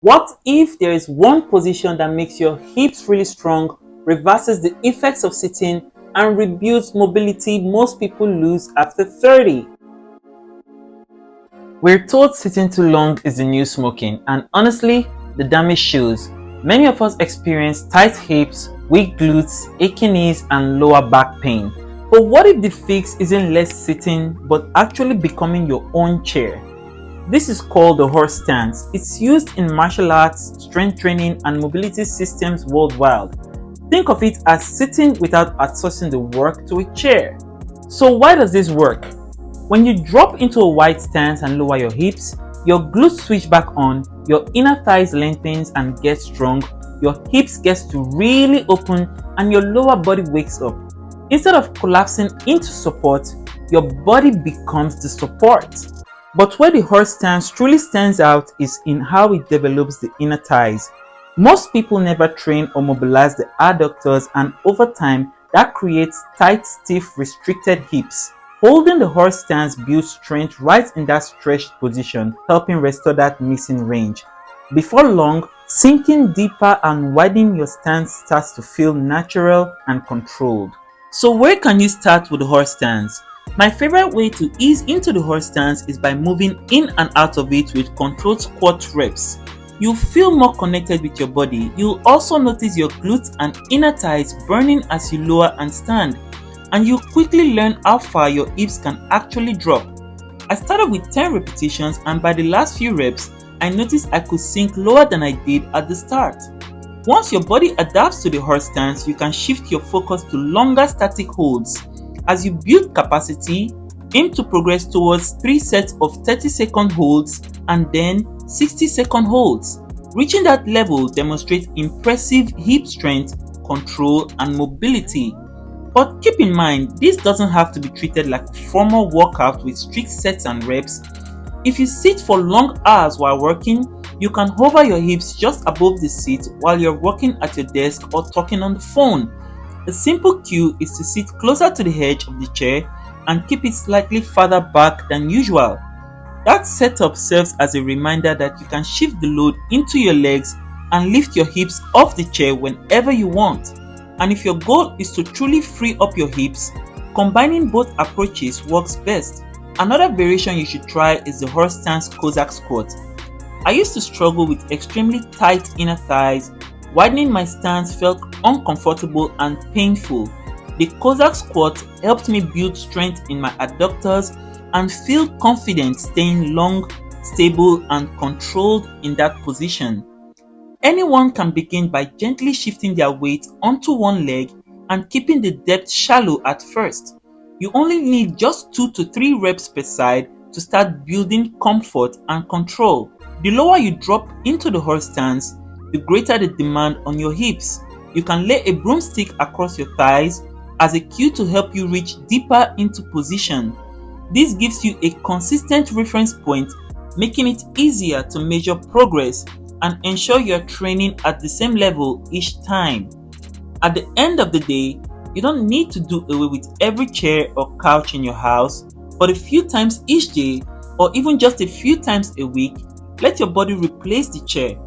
What if there is one position that makes your hips really strong, reverses the effects of sitting, and rebuilds mobility most people lose after 30? We're told sitting too long is the new smoking, and honestly, the damage shows. Many of us experience tight hips, weak glutes, aching knees, and lower back pain. But what if the fix isn't less sitting, but actually becoming your own chair? This is called the horse stance. It's used in martial arts, strength training, and mobility systems worldwide. Think of it as sitting without outsourcing the work to a chair. So why does this work? When you drop into a wide stance and lower your hips, your glutes switch back on, your inner thighs lengthens and gets strong, your hips gets to really open, and your lower body wakes up. Instead of collapsing into support, your body becomes the support. But where the horse stance truly stands out is in how it develops the inner thighs. Most people never train or mobilize the adductors, and over time, that creates tight, stiff, restricted hips. Holding the horse stance builds strength right in that stretched position, helping restore that missing range. Before long, sinking deeper and widening your stance starts to feel natural and controlled. So where can you start with the horse stance? My favorite way to ease into the horse stance is by moving in and out of it with controlled squat reps. You'll feel more connected with your body. You'll also notice your glutes and inner thighs burning as you lower and stand. And you quickly learn how far your hips can actually drop. I started with 10 repetitions, and by the last few reps, I noticed I could sink lower than I did at the start. Once your body adapts to the horse stance, you can shift your focus to longer static holds. As you build capacity, aim to progress towards 3 sets of 30-second holds and then 60-second holds. Reaching that level demonstrates impressive hip strength, control, and mobility. But keep in mind, this doesn't have to be treated like a formal workout with strict sets and reps. If you sit for long hours while working, you can hover your hips just above the seat while you're working at your desk or talking on the phone. A simple cue is to sit closer to the edge of the chair and keep it slightly further back than usual. That setup serves as a reminder that you can shift the load into your legs and lift your hips off the chair whenever you want. And if your goal is to truly free up your hips, combining both approaches works best. Another variation you should try is the horse stance Cossack squat. I used to struggle with extremely tight inner thighs. Widening my stance felt uncomfortable and painful. The Cossack squat helped me build strength in my adductors and feel confident staying long, stable, and controlled in that position. Anyone can begin by gently shifting their weight onto one leg and keeping the depth shallow at first. You only need just 2 to 3 reps per side to start building comfort and control. The lower you drop into the horse stance, the greater the demand on your hips. You can lay a broomstick across your thighs as a cue to help you reach deeper into position. This gives you a consistent reference point, making it easier to measure progress and ensure you're training at the same level each time. At the end of the day, you don't need to do away with every chair or couch in your house, but a few times each day, or even just a few times a week, let your body replace the chair.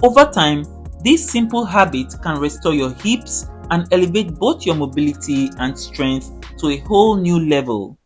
Over time, this simple habit can restore your hips and elevate both your mobility and strength to a whole new level.